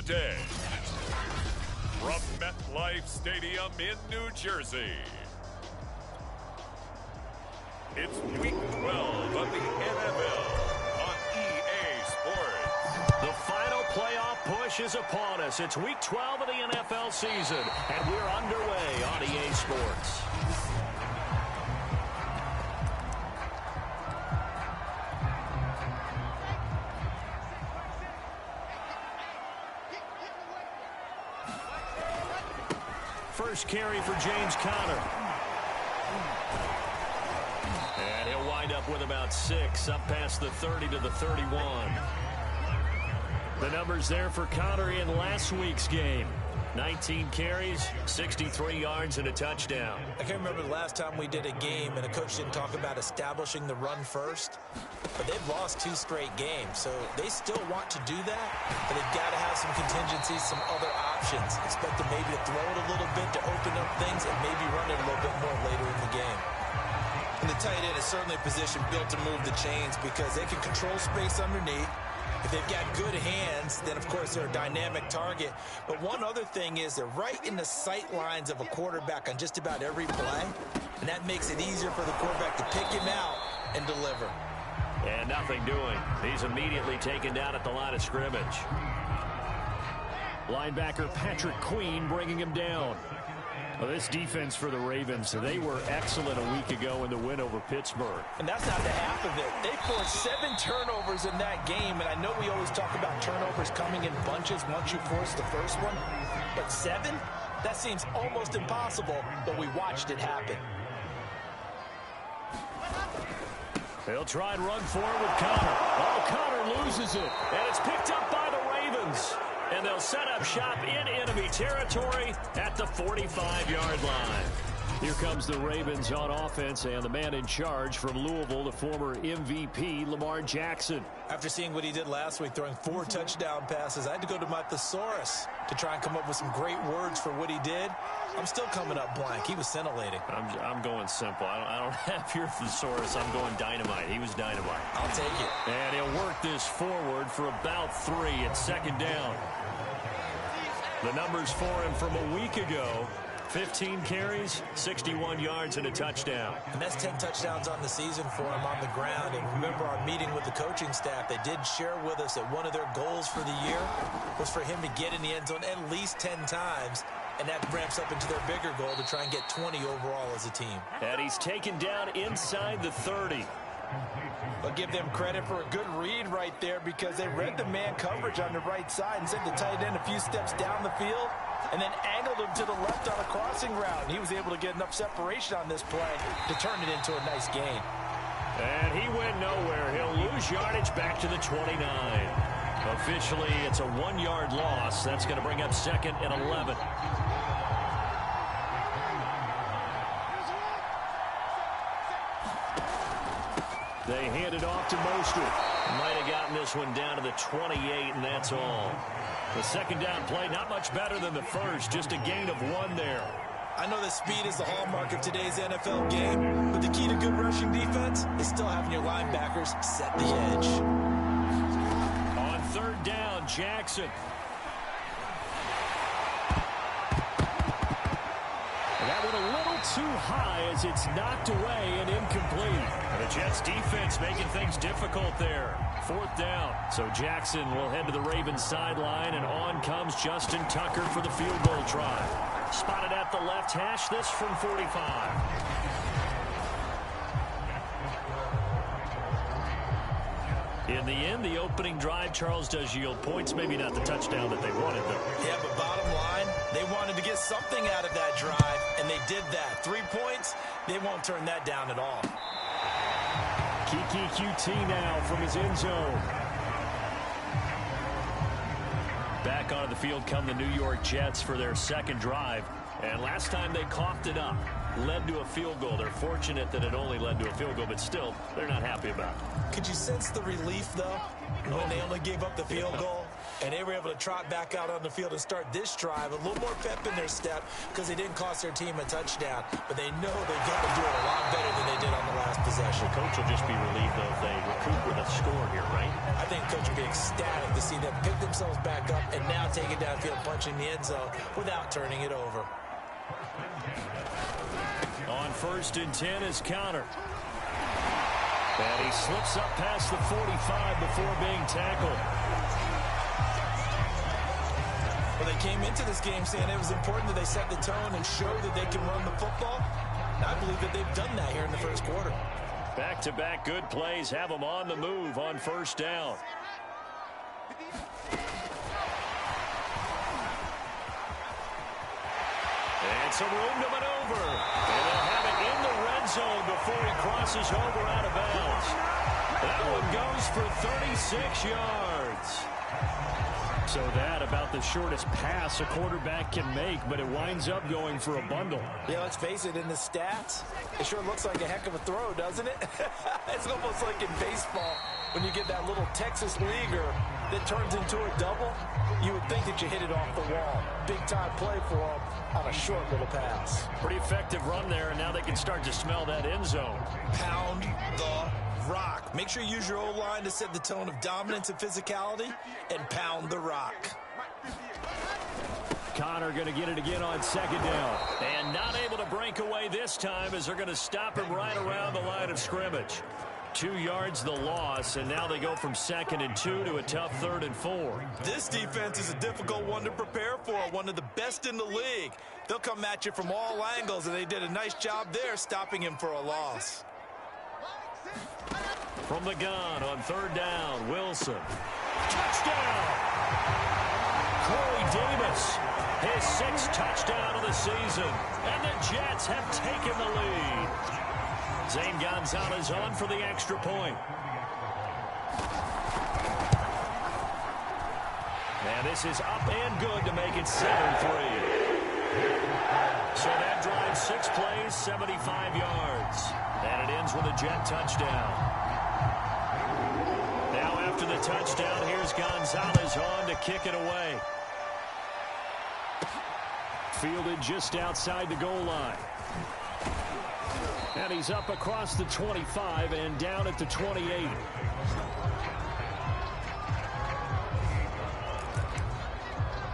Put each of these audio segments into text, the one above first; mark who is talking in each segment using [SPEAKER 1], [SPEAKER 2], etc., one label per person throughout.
[SPEAKER 1] today. From MetLife Stadium in New Jersey, it's Week 12 of the NFL on EA Sports.
[SPEAKER 2] The final playoff push is upon us. It's Week 12 of the NFL season, and we're underway on EA Sports. First carry for James Conner. And he'll wind up with about 6, up past the 30 to the 31. The numbers there for Conner in last week's game. 19 carries, 63 yards, and a touchdown.
[SPEAKER 3] I can't remember the last time we did a game and a coach didn't talk about establishing the run first. But they've lost 2 straight games, so they still want to do that, but they've got to have some contingencies, some other options. Expect them maybe to throw it a little bit to open up things and maybe run it a little bit more later in the game.
[SPEAKER 4] And the tight end is certainly a position built to move the chains because they can control space underneath. If they've got good hands, then, of course, they're a dynamic target. But one other thing is they're right in the sight lines of a quarterback on just about every play, and that makes it easier for the quarterback to pick him out and deliver.
[SPEAKER 2] And nothing doing. He's immediately taken down at the line of scrimmage. Linebacker Patrick Queen bringing him down.
[SPEAKER 5] Well, this defense for the Ravens, they were excellent a week ago in the win over Pittsburgh.
[SPEAKER 3] And that's not the half of it. They forced 7 turnovers in that game, and I know we always talk about turnovers coming in bunches once you force the first one, but 7? That seems almost impossible, but we watched it happen.
[SPEAKER 2] They'll try and run for it with Conner. Oh, Conner loses it, and it's picked up by the Ravens. And they'll set up shop in enemy territory at the 45-yard line.
[SPEAKER 5] Here comes the Ravens on offense, and the man in charge from Louisville, the former MVP, Lamar Jackson.
[SPEAKER 3] After seeing what he did last week, throwing 4 touchdown passes, I had to go to my thesaurus to try and come up with some great words for what he did. I'm still coming up blank. He was scintillating.
[SPEAKER 2] I'm going simple. I don't have your thesaurus. I'm going dynamite. He was dynamite.
[SPEAKER 3] I'll take it.
[SPEAKER 2] And he'll work this forward for about 3 at second down. The numbers for him from a week ago: 15 carries, 61 yards, and a touchdown.
[SPEAKER 3] And that's 10 touchdowns on the season for him on the ground. And remember our meeting with the coaching staff, they did share with us that one of their goals for the year was for him to get in the end zone at least 10 times. And that ramps up into their bigger goal to try and get 20 overall as a team.
[SPEAKER 2] And he's taken down inside the 30.
[SPEAKER 3] I'll give them credit for a good read right there because they read the man coverage on the right side and sent the tight end a few steps down the field and then angled him to the left on a crossing route. And he was able to get enough separation on this play to turn it into a nice gain.
[SPEAKER 2] And he went nowhere. He'll lose yardage back to the 29. Officially, it's a 1-yard loss. That's going to bring up 2nd and 11.
[SPEAKER 5] They hand it off to Mostert.
[SPEAKER 2] Might have gotten this one down to the 28, and that's all. The second down play, not much better than the first, just a gain of 1 there.
[SPEAKER 3] I know that speed is the hallmark of today's NFL game, but the key to good rushing defense is still having your linebackers set the edge.
[SPEAKER 2] On 3rd down, Jackson.
[SPEAKER 5] That went a little too high as it's knocked away and incomplete.
[SPEAKER 2] And the Jets defense making things difficult there. 4th down.
[SPEAKER 5] So Jackson will head to the Ravens sideline, and on comes Justin Tucker for the field goal try.
[SPEAKER 2] Spotted at the left hash, this from 45. In the end, the opening drive, Charles, does yield points. Maybe not the touchdown that they wanted, though.
[SPEAKER 3] Yeah, but bottom line, they wanted to get something out of that drive, and they did that. 3 points, they won't turn that down at all.
[SPEAKER 5] Kiki QT now from his end zone.
[SPEAKER 2] Back onto the field come the New York Jets for their 2nd drive. And last time they coughed it up, led to a field goal. They're fortunate that it only led to a field goal, but still, they're not happy about it.
[SPEAKER 3] Could you sense the relief, though, when they only gave up the field goal? And they were able to trot back out on the field and start this drive. A little more pep in their step because they didn't cost their team a touchdown. But they know they've got to do it a lot better than they did on the last possession.
[SPEAKER 5] The coach will just be relieved, though, if they recoup with a score here, right?
[SPEAKER 3] I think the coach will be ecstatic to see them pick themselves back up and now take it downfield, punching the end zone without turning it over.
[SPEAKER 5] On 1st and 10 is Connor. And he slips up past the 45 before being tackled.
[SPEAKER 3] Well, they came into this game saying it was important that they set the tone and show that they can run the football. And I believe that they've done that here in the first quarter.
[SPEAKER 5] Back-to-back good plays have them on the move on 1st down. And some room to maneuver. And they'll have it in the red zone before he crosses over out of bounds. That one goes for 36 yards. So that about the shortest pass a quarterback can make, but it winds up going for a bundle.
[SPEAKER 3] Yeah, let's face it, in the stats, it sure looks like a heck of a throw, doesn't it? It's almost like in baseball when you get that little Texas leaguer that turns into a double. You would think that you hit it off the wall. Big-time play for him on a short little pass.
[SPEAKER 5] Pretty effective run there, and now they can start to smell that end zone.
[SPEAKER 3] Pound the rock. Make sure you use your O-line to set the tone of dominance and physicality, and pound the rock.
[SPEAKER 5] Connor going to get it again on 2nd down. And not able to break away this time as they're going to stop him right around the line of scrimmage. 2 yards the loss, and now they go from 2nd and 2 to a tough 3rd and 4.
[SPEAKER 3] This defense is a difficult one to prepare for, one of the best in the league. They'll come at you from all angles, and they did a nice job there stopping him for a loss.
[SPEAKER 5] From the gun on 3rd down, Wilson. Touchdown! Corey Davis, his 6th touchdown of the season, and the Jets have taken the lead. Zane Gonzalez on for the extra point. And this is up and good to make it 7-3. So that drives 6 plays, 75 yards. And it ends with a Jet touchdown. Now after the touchdown, here's Gonzalez on to kick it away. Fielded just outside the goal line. And he's up across the 25 and down at the 28.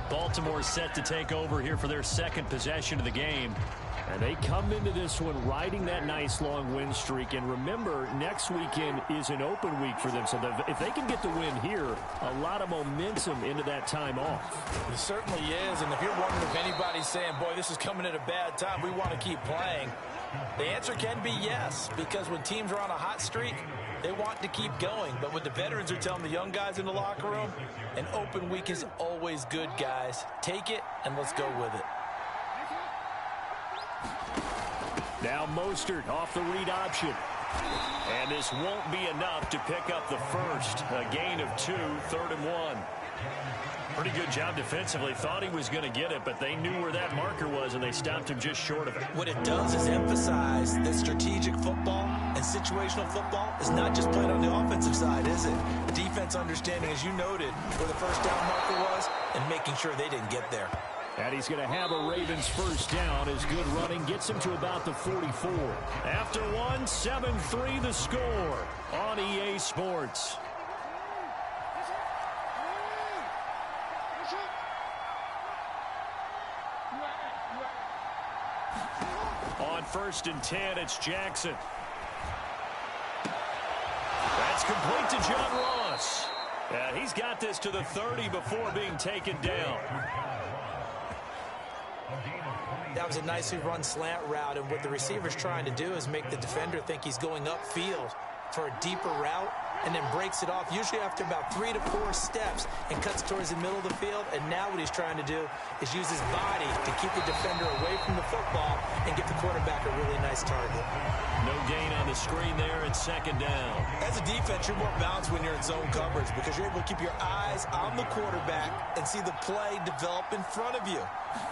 [SPEAKER 5] Baltimore set to take over here for their 2nd possession of the game. And they come into this one riding that nice long win streak. And remember, next weekend is an open week for them. So if they can get the win here, a lot of momentum into that time off.
[SPEAKER 3] It certainly is. And if you're wondering if anybody's saying, boy, this is coming at a bad time, we want to keep playing, the answer can be yes. Because when teams are on a hot streak, they want to keep going. But what the veterans are telling the young guys in the locker room, an open week is always good, guys. Take it and let's go with it.
[SPEAKER 5] Now Mostert off the read option. And this won't be enough to pick up the first. A gain of 2, 3rd and 1. Pretty good job defensively. Thought he was going to get it, but they knew where that marker was, and they stopped him just short of it.
[SPEAKER 3] What it does is emphasize that strategic football and situational football is not just played on the offensive side, is it? Defense understanding, as you noted, where the first down marker was and making sure they didn't get there.
[SPEAKER 5] And he's going to have a Ravens first down. His good running gets him to about the 44. After one, 7-3 the score on EA Sports. On 1st and 10, it's Jackson. That's complete to John Ross. And he's got this to the 30 before being taken down.
[SPEAKER 3] That was a nicely run slant route, and what the receiver's trying to do is make the defender think he's going upfield for a deeper route, and then breaks it off, usually after about 3 to 4 steps, and cuts towards the middle of the field. And now what he's trying to do is use his body to keep the defender away from the football and get the quarterback a really nice target.
[SPEAKER 5] No gain on the screen there at 2nd down.
[SPEAKER 3] As a defense, you're more balanced when you're in zone coverage because you're able to keep your eyes on the quarterback and see the play develop in front of you.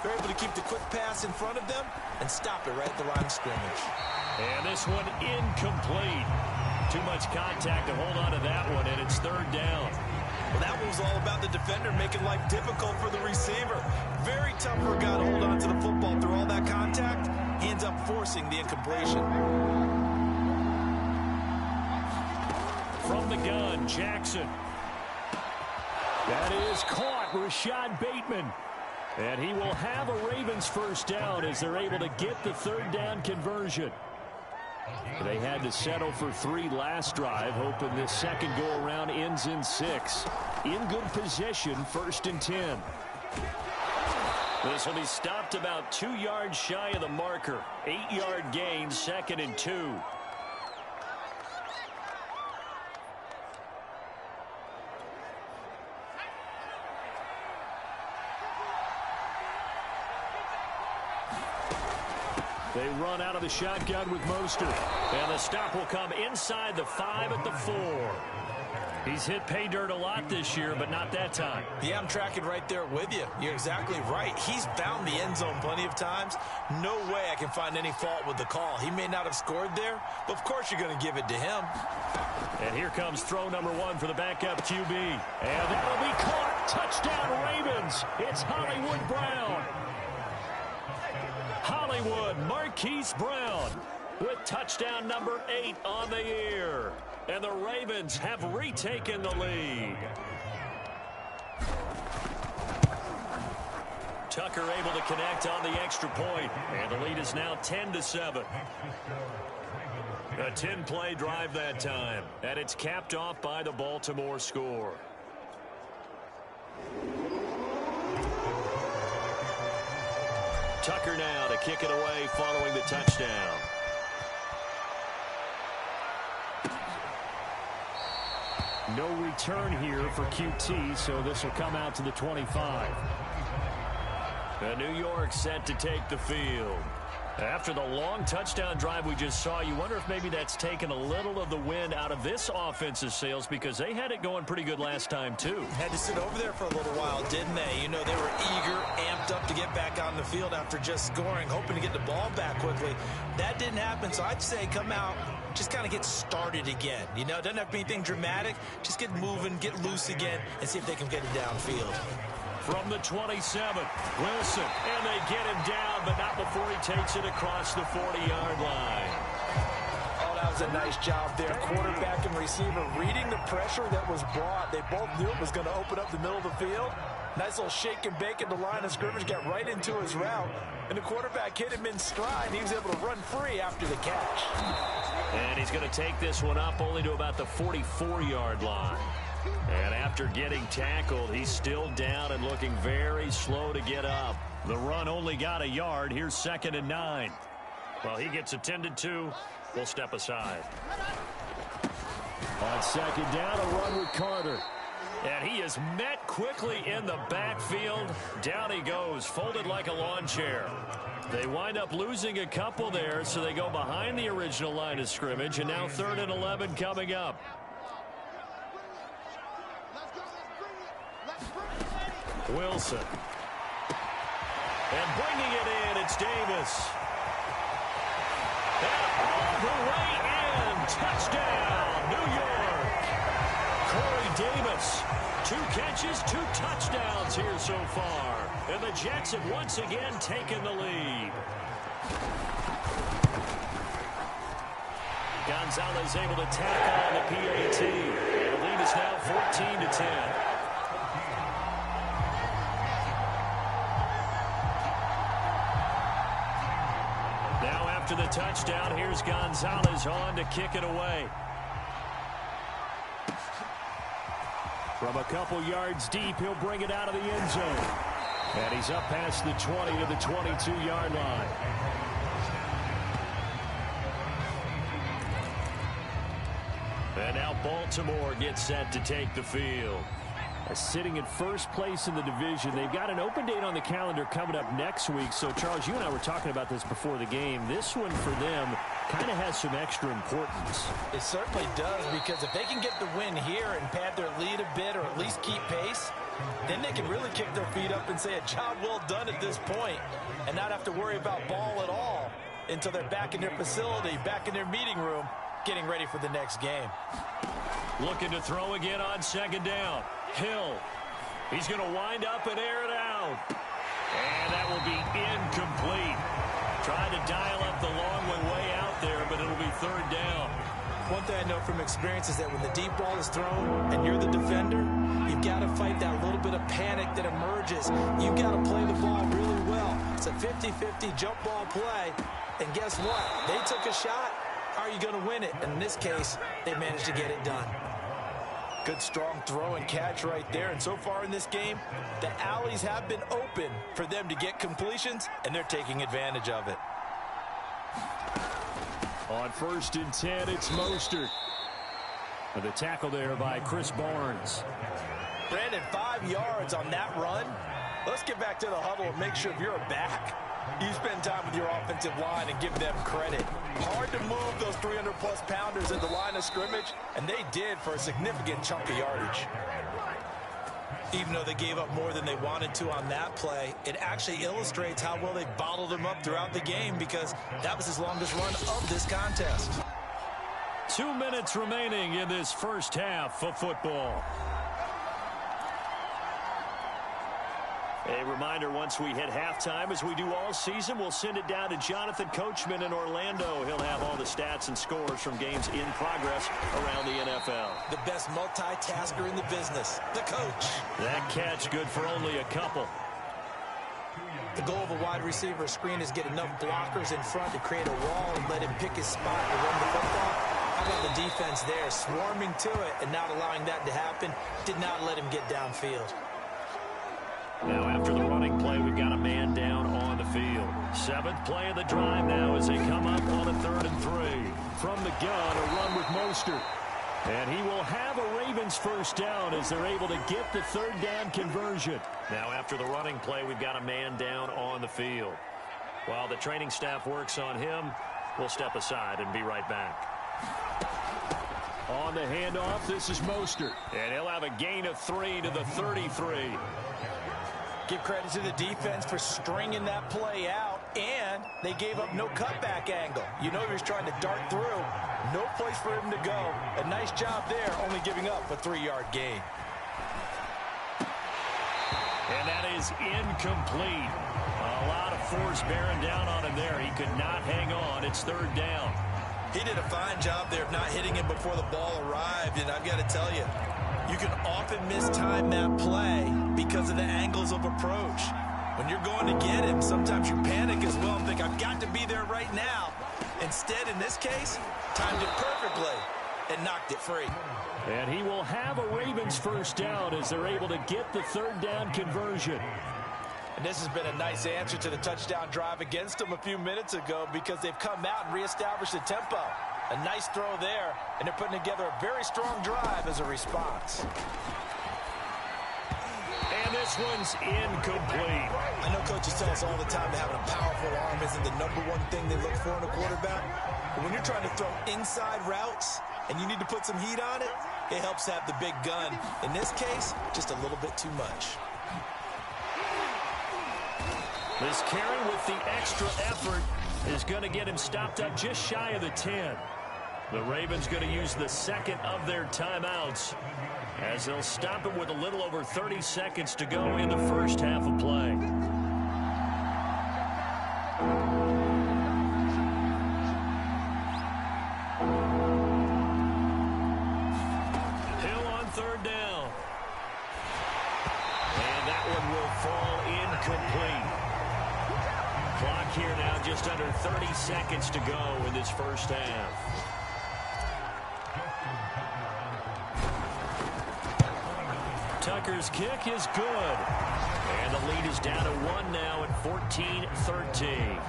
[SPEAKER 3] You're able to keep the quick pass in front of them and stop it right at the line of scrimmage.
[SPEAKER 5] And this one incomplete. Too much contact to hold on to that one, and it's 3rd down.
[SPEAKER 4] Well, that was all about the defender making life difficult for the receiver. Very tough for a guy to hold on to the football through all that contact. He ends up forcing the incompletion.
[SPEAKER 2] From the gun, Jackson. That is caught, Rashad Bateman. And he will have a Ravens first down as they're able to get the third down conversion. They had to settle for 3 last drive, hoping this second go-around ends in 6. In good position, 1st and 10. This will be stopped about 2 yards shy of the marker. 8-yard gain, 2nd and 2. They run out of the shotgun with Mostert. And the stop will come inside the 5 at the 4. He's hit pay dirt a lot this year, but not that time.
[SPEAKER 3] Yeah, I'm tracking right there with you. You're exactly right. He's found the end zone plenty of times. No way I can find any fault with the call. He may not have scored there, but of course you're going to give it to him.
[SPEAKER 2] And here comes throw number 1 for the backup QB. And that'll be caught. Touchdown, Ravens. It's Hollywood Brown. Hollywood, Marquise Brown with touchdown number 8 on the year. And the Ravens have retaken the lead. Tucker able to connect on the extra point. And the lead is now 10-7. A 10-play drive that time. And it's capped off by the Baltimore score. Tucker now to kick it away following the touchdown. No return here for QT, so this will come out to the 25. New York set to take the field. After the long touchdown drive we just saw, you wonder if maybe that's taken a little of the wind out of this offensive sails because they had it going pretty good last time, too.
[SPEAKER 3] Had to sit over there for a little while, didn't they? You know, they were eager, amped up to get back on the field after just scoring, hoping to get the ball back quickly. That didn't happen, so I'd say come out, just kind of get started again. You know, it doesn't have to be anything dramatic. Just get moving, get loose again, and see if they can get it downfield.
[SPEAKER 2] From the 27, Wilson, and they get him down, but not before he takes it across the 40-yard line.
[SPEAKER 3] Oh, that was a nice job there. Quarterback and receiver reading the pressure that was brought. They both knew it was going to open up the middle of the field. Nice little shake and bake at the line of scrimmage, got right into his route, and the quarterback hit him in stride. He was able to run free after the catch.
[SPEAKER 2] And he's going to take this one up only to about the 44-yard line. And after getting tackled, he's still down and looking very slow to get up. The run only got a yard. Here's 2nd and 9. Well, he gets attended to. We'll step aside. On 2nd down, a run with Carter. And he is met quickly in the backfield. Down he goes, folded like a lawn chair. They wind up losing a couple there, so they go behind the original line of scrimmage. And now 3rd and 11 coming up. Wilson. And bringing it in, it's Davis. And all the way in. Touchdown, New York. Corey Davis. 2 catches, 2 touchdowns here so far. And the Jets have once again taken the lead. Gonzalez able to tackle on the PAT. And the lead is now 14-10. After the touchdown, here's Gonzalez on to kick it away. From a couple yards deep, he'll bring it out of the end zone. And he's up past the 20 to the 22-yard line. And now Baltimore gets set to take the field. Sitting in first place in the division. They've got an open date on the calendar coming up next week. So, Charles, you and I were talking about this before the game. This one for them kind of has some extra importance.
[SPEAKER 3] It certainly does, because if they can get the win here and pad their lead a bit or at least keep pace, then they can really kick their feet up and say a job well done at this point and not have to worry about ball at all until they're back in their facility, back in their meeting room, getting ready for the next game.
[SPEAKER 2] Looking to throw again on second down. Hill. He's going to wind up and air it out. And that will be incomplete. Tried to dial up the long one way out there, but it'll be third down.
[SPEAKER 3] One thing I know from experience is that when the deep ball is thrown and you're the defender, you've got to fight that little bit of panic that emerges. You've got to play the ball really well. It's a 50-50 jump ball play. And guess what? They took a shot. How are you going to win it? And in this case, they managed to get it done. Good, strong throw and catch right there. And so far in this game, the alleys have been open for them to get completions, and they're taking advantage of it.
[SPEAKER 2] On 1st and 10, it's Mostert. With a tackle there by Chris Barnes.
[SPEAKER 3] Brandon, 5 yards on that run. Let's get back to the huddle and make sure if you're a back, you spend time with your offensive line and give them credit. Hard to move those 300-plus pounders in the line of scrimmage, and they did for a significant chunk of yardage. Even though they gave up more than they wanted to on that play, it actually illustrates how well they bottled them up throughout the game, because that was his longest run of this contest.
[SPEAKER 2] 2 minutes remaining in this first half of football. A reminder, once we hit halftime, as we do all season, we'll send it down to Jonathan Coachman in Orlando. He'll have all the stats and scores from games in progress around the NFL.
[SPEAKER 3] The best multitasker in the business, the coach.
[SPEAKER 2] That catch good for only a couple.
[SPEAKER 3] The goal of a wide receiver screen is get enough blockers in front to create a wall and let him pick his spot to run the football. How about the defense there, swarming to it and not allowing that to happen? Did not let him get downfield.
[SPEAKER 2] Now after the running play, we've got a man down on the field. 7th play of the drive now as they come up on a 3rd and 3. From the gun, a run with Mostert. And he will have a Ravens first down as they're able to get the 3rd down conversion. Now after the running play, we've got a man down on the field. While the training staff works on him, we'll step aside and be right back. On the handoff, this is Mostert. And he'll have a gain of 3 to the 33.
[SPEAKER 3] Give credit to the defense for stringing that play out, and they gave up no cutback angle. You know he was trying to dart through. No place for him to go. A nice job there, only giving up a 3-yard gain.
[SPEAKER 2] And that is incomplete. A lot of force bearing down on him there. He could not hang on. It's 3rd down.
[SPEAKER 3] He did a fine job there of not hitting him before the ball arrived, and I've got to tell you, you can often mistime that play because of the angles of approach. When you're going to get him, sometimes you panic as well and think, I've got to be there right now. Instead, in this case, timed it perfectly and knocked it free.
[SPEAKER 2] And he will have a Ravens first down as they're able to get the 3rd down conversion.
[SPEAKER 3] And this has been a nice answer to the touchdown drive against them a few minutes ago, because they've come out and reestablished the tempo. A nice throw there, and they're putting together a very strong drive as a response.
[SPEAKER 2] And this one's incomplete.
[SPEAKER 3] I know coaches tell us all the time that having a powerful arm isn't the #1 thing they look for in a quarterback. But when you're trying to throw inside routes and you need to put some heat on it, it helps have the big gun. In this case, just a little bit too much.
[SPEAKER 2] This carry with the extra effort is going to get him stopped up just shy of the 10. The Ravens going to use the 2nd of their timeouts as they'll stop him with a little over 30 seconds to go in the first half of play. Hill on 3rd down. And that one will fall incomplete. Clock here now, just under 30 seconds to go in this first half. Tucker's kick is good. And the lead is down to 1 now at 14-13.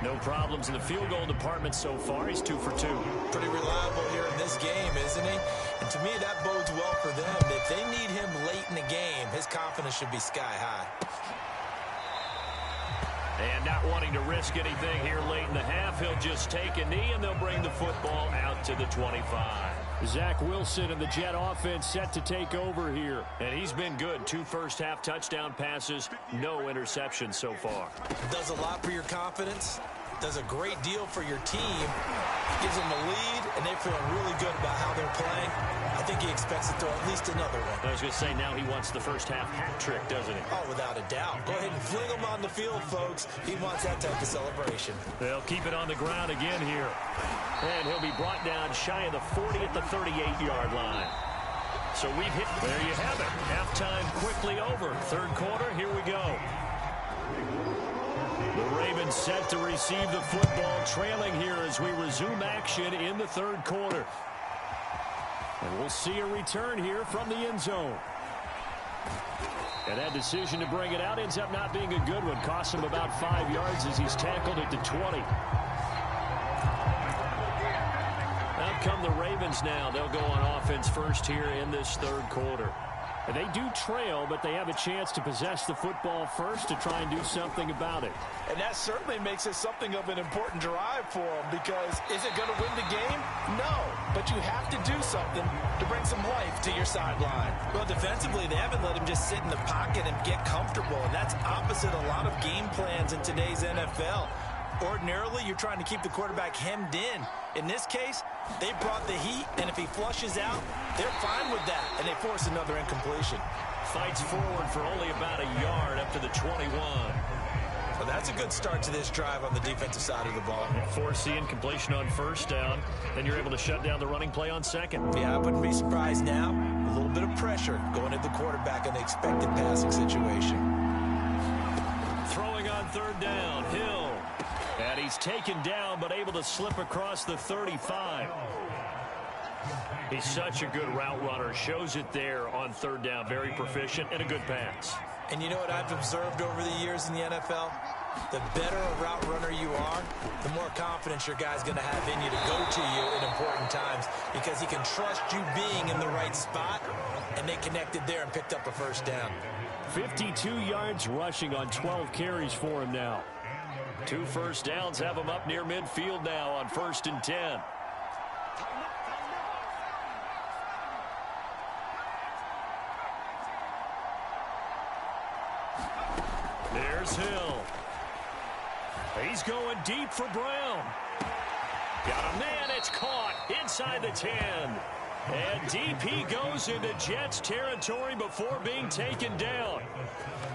[SPEAKER 2] No problems in the field goal department so far. He's 2 for 2.
[SPEAKER 3] Pretty reliable here in this game, isn't he? And to me, that bodes well for them. If they need him late in the game, his confidence should be sky high.
[SPEAKER 2] And not wanting to risk anything here late in the half, he'll just take a knee, and they'll bring the football out to the 25. Zach Wilson and the Jet offense set to take over here. And he's been good. 2 first-half touchdown passes, no interceptions so far.
[SPEAKER 3] Does a lot for your confidence. does a great deal for your team, gives them a lead, and they feel really good about how they're playing. I think he expects to throw at least another one.
[SPEAKER 2] I was going to say, now he wants the first half hat trick, doesn't he?
[SPEAKER 3] Oh, without a doubt. Go ahead and fling him on the field, folks. He wants that type of celebration.
[SPEAKER 2] They'll keep it on the ground again here. And he'll be brought down shy of the 40 at the 38-yard line. So we've hit, there you have it. Halftime quickly over. Third quarter, here we go. The Ravens set to receive the football, trailing here as we resume action in the third quarter. And we'll see a return here from the end zone. And that decision to bring it out ends up not being a good one. Costs him about 5 yards as he's tackled at the 20. Out come the Ravens now. They'll go on offense first here in this third quarter. And they do trail, but they have a chance to possess the football first to try and do something about it.
[SPEAKER 3] And that certainly makes it something of an important drive for them, because is it going to win the game? No, but you have to do something to bring some life to your sideline. Well, defensively, they haven't let him just sit in the pocket and get comfortable, and that's opposite a lot of game plans in today's NFL. Ordinarily, you're trying to keep the quarterback hemmed in. In this case, they brought the heat, and if he flushes out, they're fine with that, and they force another incompletion.
[SPEAKER 2] Fights forward for only about a yard up to the 21.
[SPEAKER 3] Well, that's a good start to this drive on the defensive side of the ball.
[SPEAKER 2] Force the incompletion on first down, then you're able to shut down the running play on second.
[SPEAKER 3] Yeah, I wouldn't be surprised now. A little bit of pressure going at the quarterback in the expected passing situation.
[SPEAKER 2] Throwing on third down, Hill. And he's taken down, but able to slip across the 35. He's such a good route runner. Shows it there on third down. Very proficient and a good pass.
[SPEAKER 3] And you know what I've observed over the years in the NFL? The better a route runner you are, the more confidence your guy's going to have in you to go to you in important times, because he can trust you being in the right spot, and they connected there and picked up a first down.
[SPEAKER 2] 52 yards rushing on 12 carries for him now. 2 first downs have him up near midfield now on 1st and 10. There's Hill. He's going deep for Brown. Got a man, it's caught inside the 10. And deep he goes into Jets territory before being taken down.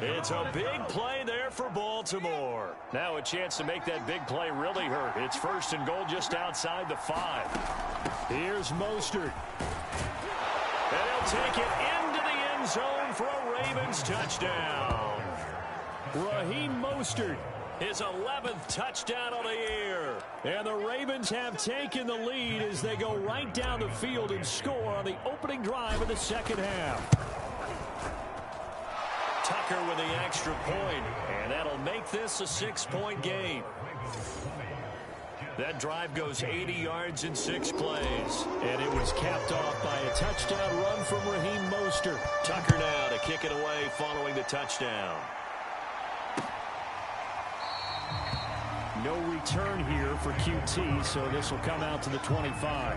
[SPEAKER 2] It's a big play there for Baltimore. Now a chance to make that big play really hurt. It's 1st and goal just outside the 5. Here's Mostert. And he'll take it into the end zone for a Ravens touchdown. Raheem Mostert, his 11th touchdown of the year. And the Ravens have taken the lead as they go right down the field and score on the opening drive of the second half. Tucker with the extra point, and that'll make this a 6-point game. That drive goes 80 yards in 6 plays. And it was capped off by a touchdown run from Raheem Mostert. Tucker now to kick it away following the touchdown. No return here for QT, so this will come out to the 25.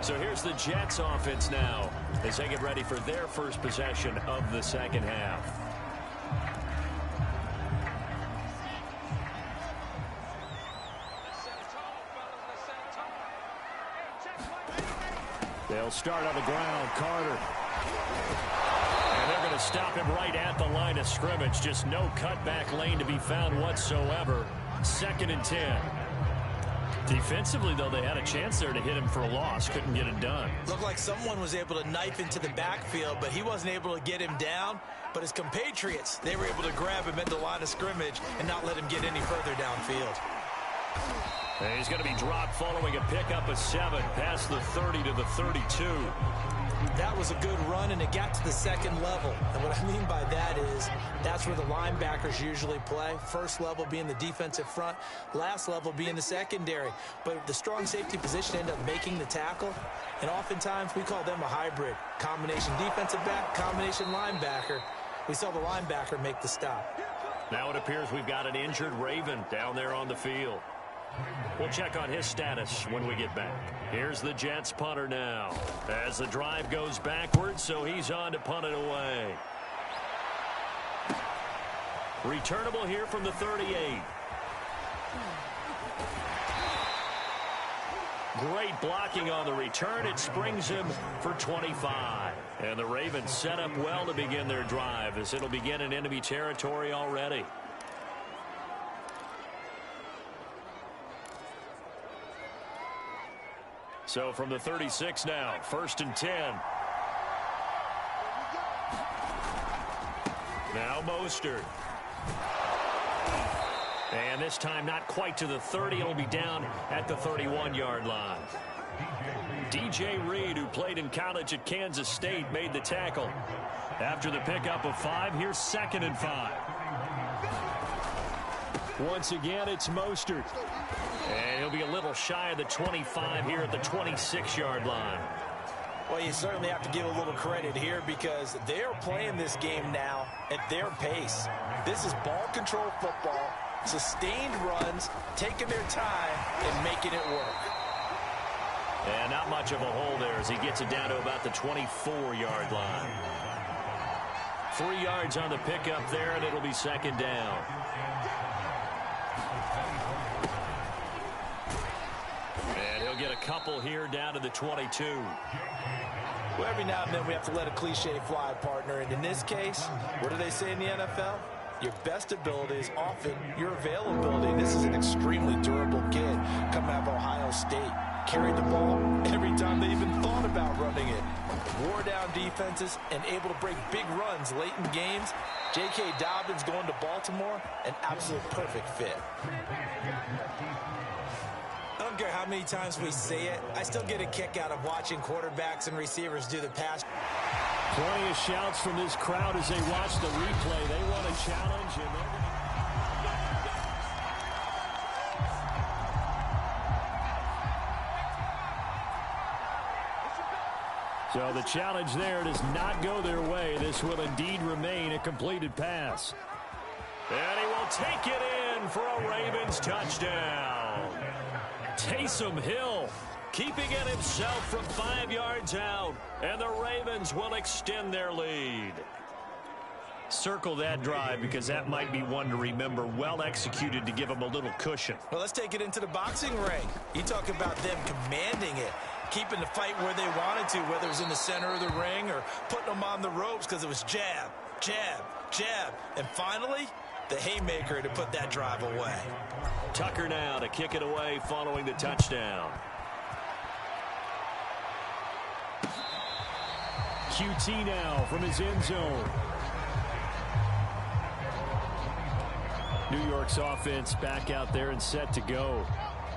[SPEAKER 2] So here's the Jets offense now as they get ready for their first possession of the second half. They'll start on the ground. Carter. And they're going to stop him right at the line of scrimmage. Just no cutback lane to be found whatsoever. 2nd and 10. Defensively, though, they had a chance there to hit him for a loss. Couldn't get it done.
[SPEAKER 3] Looked like someone was able to knife into the backfield, but he wasn't able to get him down. But his compatriots, they were able to grab him at the line of scrimmage and not let him get any further downfield.
[SPEAKER 2] And he's going to be dropped following a pickup of 7 past the 30 to the 32.
[SPEAKER 3] That was a good run, and it got to the second level. And what I mean by that is that's where the linebackers usually play. First level being the defensive front, last level being the secondary. But the strong safety position ended up making the tackle, and oftentimes we call them a hybrid. Combination defensive back, combination linebacker. We saw the linebacker make the stop.
[SPEAKER 2] Now it appears we've got an injured Raven down there on the field. We'll check on his status when we get back. Here's the Jets punter now as the drive goes backwards, so he's on to punt it away. Returnable here from the 38. Great blocking on the return. It springs him for 25. And the Ravens set up well to begin their drive as it'll begin in enemy territory already. So from the 36 now, 1st and 10. Now Mostert. And this time not quite to the 30. It'll be down at the 31-yard line. DJ Reed, who played in college at Kansas State, made the tackle. After the pickup of 5, here's 2nd and 5. Once again, it's Mostert. And he'll be a little shy of the 25 here at the 26-yard line.
[SPEAKER 3] Well, you certainly have to give a little credit here because they're playing this game now at their pace. This is ball control football, sustained runs, taking their time and making it work.
[SPEAKER 2] And not much of a hole there as he gets it down to about the 24-yard line. 3 yards on the pickup there, and it'll be 2nd down. And he'll get a couple here down to the 22.
[SPEAKER 3] Well, every now and then we have to let a cliche fly, partner. And in this case, what do they say in the NFL? Your best ability is often your availability. And this is an extremely durable kid coming out of Ohio State. Carried the ball every time they even thought about running it. Wore down defenses and able to break big runs late in games. J.K. Dobbins going to Baltimore, an absolute perfect fit. I don't care how many times we say it, I still get a kick out of watching quarterbacks and receivers do the pass.
[SPEAKER 2] Plenty of shouts from this crowd as they watch the replay. They want a challenge, and so the challenge there does not go their way. This will indeed remain a completed pass. And he will take it in for a Ravens touchdown. Taysom Hill keeping it himself from 5 yards out, and the Ravens will extend their lead. Circle that drive because that might be one to remember. Well executed to give them a little cushion.
[SPEAKER 3] Well, let's take it into the boxing ring. You talk about them commanding it, keeping the fight where they wanted to, whether it was in the center of the ring or putting them on the ropes because it was jab, jab, jab, and finally the haymaker to put that drive away.
[SPEAKER 2] Tucker now to kick it away following the touchdown. QT now from his end zone. New York's offense back out there and set to go.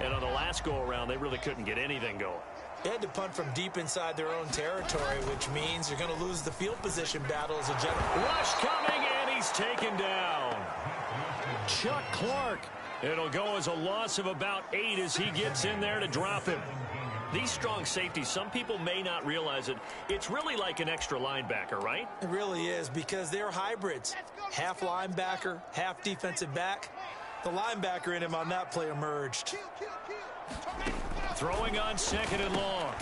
[SPEAKER 2] And on the last go-around, they really couldn't get anything going.
[SPEAKER 3] They had to punt from deep inside their own territory, which means you're going to lose the field position battle as a general.
[SPEAKER 2] Rush coming, and he's taken down. Chuck Clark. It'll go as a loss of about 8 as he gets in there to drop him. These strong safeties, some people may not realize it. It's really like an extra linebacker, right?
[SPEAKER 3] It really is because they're hybrids. Half linebacker, half defensive back. The linebacker in him on that play emerged.
[SPEAKER 2] Throwing on 2nd and long.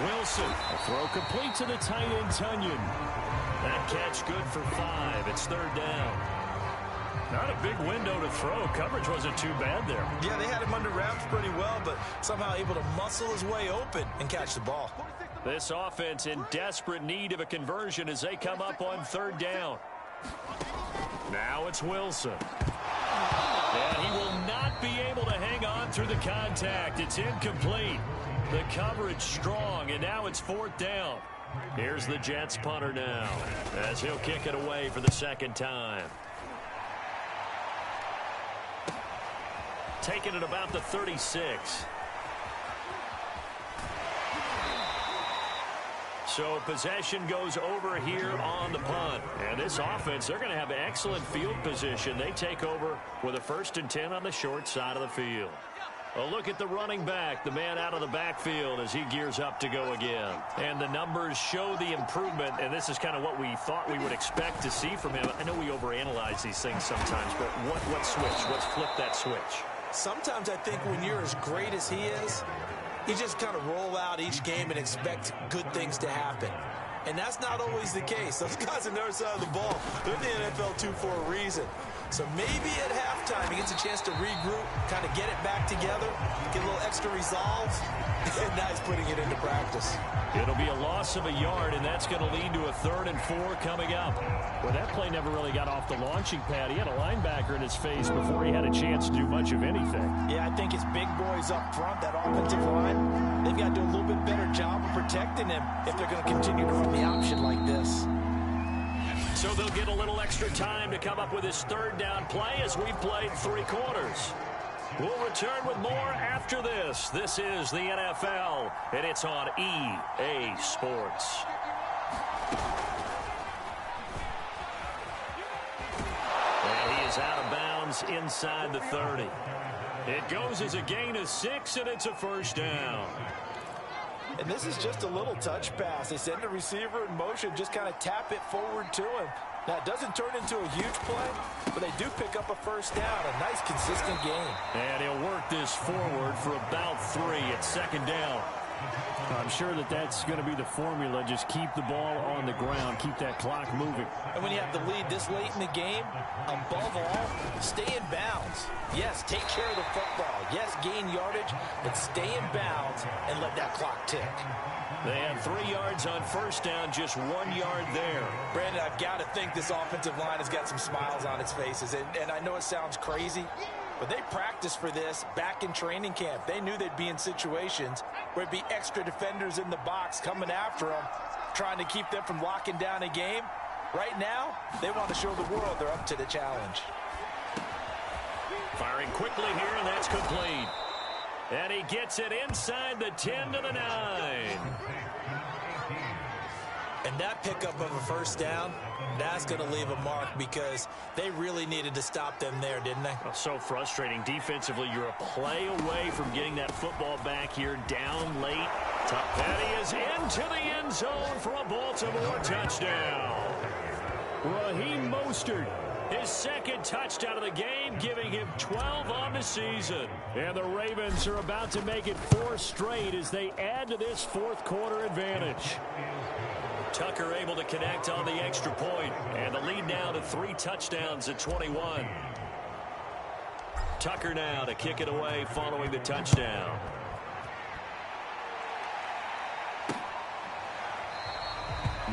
[SPEAKER 2] Wilson. A throw complete to the tight end, Tunyon. That catch good for 5. It's 3rd down. Not a big window to throw. Coverage wasn't too bad there.
[SPEAKER 3] Yeah, they had him under wraps pretty well, but somehow able to muscle his way open and catch the ball.
[SPEAKER 2] This offense in desperate need of a conversion as they come up on 3rd down. Now it's Wilson. And he will not be able to hang on through the contact. It's incomplete. The coverage strong, and now it's 4th down. Here's the Jets punter now as he'll kick it away for the 2nd time. Taking it about the 36. So possession goes over here on the punt. And this offense, they're going to have excellent field position. They take over with a 1st and 10 on the short side of the field. A look at the running back, the man out of the backfield as he gears up to go again. And the numbers show the improvement, and this is kind of what we thought we would expect to see from him. I know we overanalyze these things sometimes, but what switch? Let's flip that switch.
[SPEAKER 3] Sometimes I think when you're as great as he is, you just kind of roll out each game and expect good things to happen. And that's not always the case. Those guys on the other side of the ball, they're in the NFL too for a reason. So maybe at halftime he gets a chance to regroup, kind of get it back together, get a little extra resolve, and now he's putting it into practice.
[SPEAKER 2] It'll be a loss of a yard, and that's going to lead to a 3rd and 4 coming up. Well, that play never really got off the launching pad. He had a linebacker in his face before he had a chance to do much of anything.
[SPEAKER 3] Yeah, I think his big boys up front, that offensive line, they've got to do a little bit better job of protecting him if they're going to continue to run the option like this.
[SPEAKER 2] So they'll get a little extra time to come up with his 3rd down play as we've played 3 quarters. We'll return with more after this. This is the NFL, and it's on EA Sports. And he is out of bounds inside the 30. It goes as a gain of 6, and it's a 1st down.
[SPEAKER 3] And this is just a little touch pass. They send the receiver in motion, just kind of tap it forward to him. Now, it doesn't turn into a huge play, but they do pick up a 1st down. A nice, consistent game.
[SPEAKER 2] And he'll work this forward for about 3 at 2nd down.
[SPEAKER 5] I'm sure that that's going to be the formula. Just keep the ball on the ground. Keep that clock moving.
[SPEAKER 3] And when you have the lead this late in the game, above all, stay in bounds. Yes, take care of the football. Yes, gain yardage, but stay in bounds and let that clock tick.
[SPEAKER 2] They had 3 yards on 1st down, just 1 yard there.
[SPEAKER 3] Brandon, I've got to think this offensive line has got some smiles on its faces. And I know it sounds crazy, but they practiced for this back in training camp. They knew they'd be in situations where it'd be extra defenders in the box coming after them, trying to keep them from locking down a game. Right now, they want to show the world they're up to the challenge.
[SPEAKER 2] Firing quickly here, and that's complete. And he gets it inside the 10 to the 9.
[SPEAKER 3] And that pickup of a 1st down, that's going to leave a mark because they really needed to stop them there, didn't they?
[SPEAKER 2] Oh, so frustrating. Defensively, you're a play away from getting that football back here down late. And he is into the end zone for a Baltimore touchdown.
[SPEAKER 5] Raheem Mostert.
[SPEAKER 2] His 2nd touchdown of the game, giving him 12 on the season.
[SPEAKER 5] And the Ravens are about to make it 4 straight as they add to this 4th quarter advantage.
[SPEAKER 2] Tucker able to connect on the extra point, and the lead now to 3 touchdowns at 21. Tucker now to kick it away following the touchdown.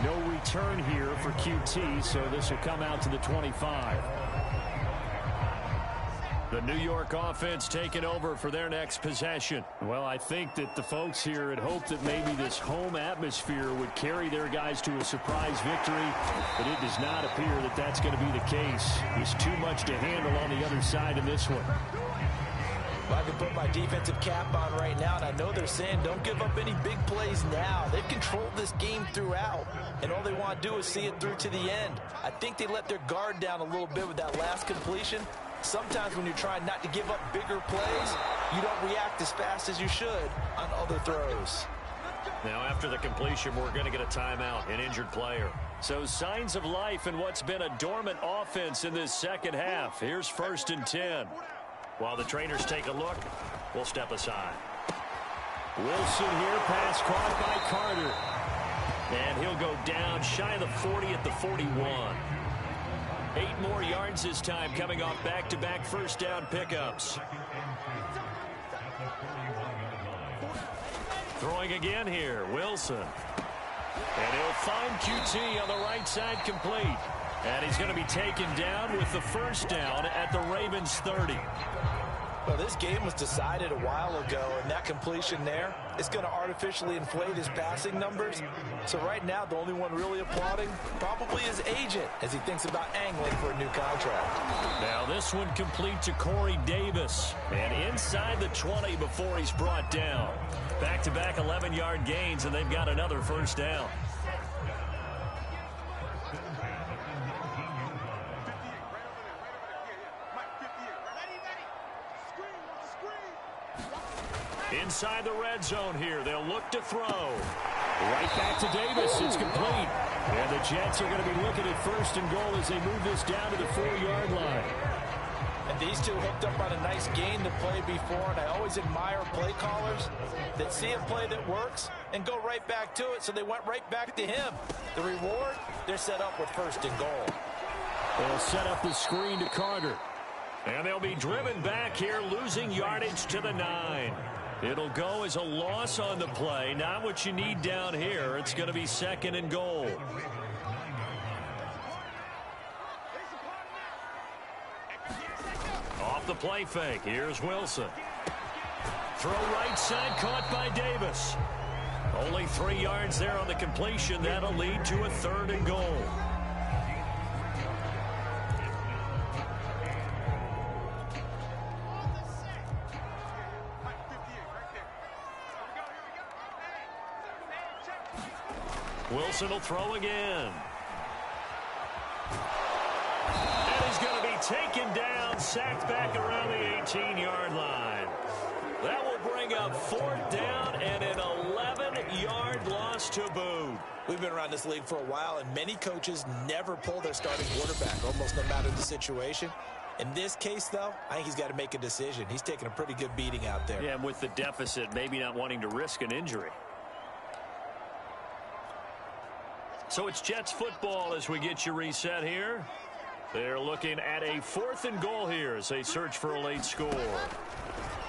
[SPEAKER 5] No return here for QT, so this will come out to the 25.
[SPEAKER 2] The New York offense taking over for their next possession.
[SPEAKER 5] Well, I think that the folks here had hoped that maybe this home atmosphere would carry their guys to a surprise victory, but it does not appear that that's going to be the case. There's too much to handle on the other side in this one.
[SPEAKER 3] Well, I can put my defensive cap on right now, and I know they're saying don't give up any big plays now. They've controlled this game throughout, and all they want to do is see it through to the end. I think they let their guard down a little bit with that last completion. Sometimes when you're trying not to give up bigger plays, you don't react as fast as you should on other throws.
[SPEAKER 2] Now, after the completion, we're going to get a timeout, an injured player. So signs of life in what's been a dormant offense in this 2nd half. Here's 1st and 10. While the trainers take a look, we'll step aside.
[SPEAKER 5] Wilson here, pass caught by Carter.
[SPEAKER 2] And he'll go down shy of the 40 at the 41. 8 more yards this time coming off back-to-back 1st down pickups. Throwing again here, Wilson. And he'll find QT on the right side complete. And he's going to be taken down with the 1st down at the Ravens 30.
[SPEAKER 3] Well, this game was decided a while ago, and that completion there is going to artificially inflate his passing numbers. So right now, the only one really applauding probably his agent as he thinks about angling for a new contract.
[SPEAKER 2] Now this one complete to Corey Davis. And inside the 20 before he's brought down. Back-to-back 11-yard gains, and they've got another 1st down. Inside the red zone here. They'll look to throw.
[SPEAKER 5] Right back to Davis. It's complete. And the Jets are going to be looking at 1st and goal as they move this down to the 4-yard line.
[SPEAKER 3] And these two hooked up on a nice gain to play before, and I always admire play callers that see a play that works and go right back to it, so they went right back to him. The reward, they're set up with 1st and goal.
[SPEAKER 2] They'll set up the screen to Carter. And they'll be driven back here, losing yardage to the 9. It'll go as a loss on the play. Not what you need down here. It's going to be 2nd and goal. Off the play fake. Here's Wilson. Throw right side, caught by Davis. Only 3 yards there on the completion. That'll lead to a 3rd and goal. Wilson will throw again. And he's going to be taken down, sacked back around the 18-yard line. That will bring up 4th down and an 11-yard loss to boot.
[SPEAKER 3] We've been around this league for a while, and many coaches never pull their starting quarterback, almost no matter the situation. In this case, though, I think he's got to make a decision. He's taking a pretty good beating out there.
[SPEAKER 2] Yeah, and with the deficit, maybe not wanting to risk an injury. So it's Jets football as we get you reset here. They're looking at a 4th and goal here as they search for a late score.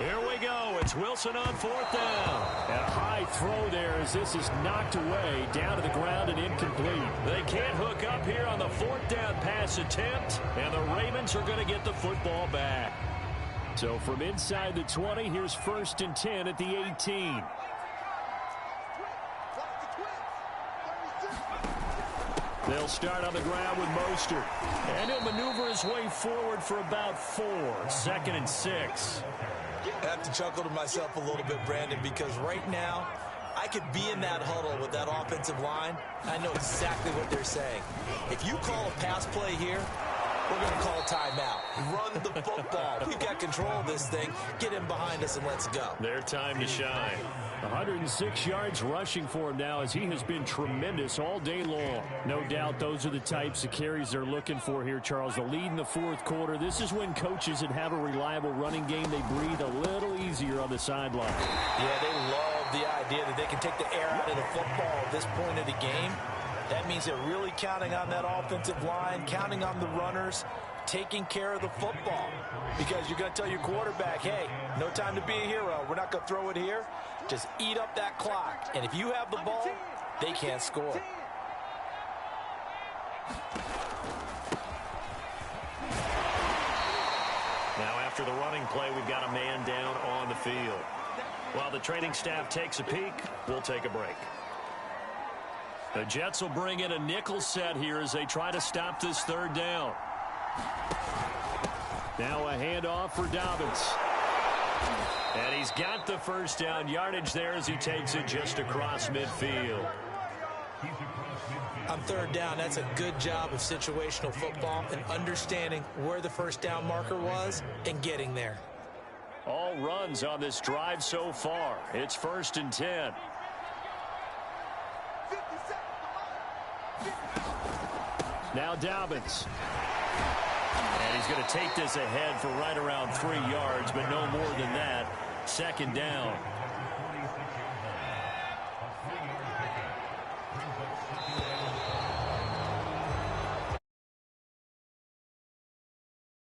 [SPEAKER 2] Here we go. It's Wilson on 4th down.
[SPEAKER 5] And a high throw there as this is knocked away, down to the ground and incomplete.
[SPEAKER 2] They can't hook up here on the 4th down pass attempt, and the Ravens are going to get the football back.
[SPEAKER 5] So from inside the 20, here's 1st and 10 at the 18. They'll start on the ground with Mostert.
[SPEAKER 2] And he'll maneuver his way forward for about 4. 2nd and 6.
[SPEAKER 3] I have to chuckle to myself a little bit, Brandon, because right now I could be in that huddle with that offensive line. I know exactly what they're saying. If you call a pass play here, we're going to call a timeout. Run the football. We've got control of this thing. Get him behind us and let's go.
[SPEAKER 2] Their time to shine.
[SPEAKER 5] 106 yards rushing for him now as he has been tremendous all day long. No doubt those are the types of carries they're looking for here, Charles. The lead in the 4th quarter. This is when coaches that have a reliable running game, they breathe a little easier on the sideline.
[SPEAKER 3] Yeah, they love the idea that they can take the air out of the football at this point of the game. That means they're really counting on that offensive line, counting on the runners, taking care of the football. Because you're going to tell your quarterback, hey, no time to be a hero. We're not going to throw it here. Just eat up that clock. And if you have the ball, they can't score.
[SPEAKER 2] Now after the running play, we've got a man down on the field. While the training staff takes a peek, we'll take a break. The Jets will bring in a nickel set here as they try to stop this 3rd down.
[SPEAKER 5] Now a handoff for Dobbins.
[SPEAKER 2] And he's got the 1st down yardage there as he takes it just across midfield.
[SPEAKER 3] On 3rd down, that's a good job of situational football and understanding where the 1st down marker was and getting there.
[SPEAKER 2] All runs on this drive so far. It's 1st and 10.
[SPEAKER 5] Now Dobbins.
[SPEAKER 2] And he's going to take this ahead for right around 3 yards, but no more than that. 2nd down.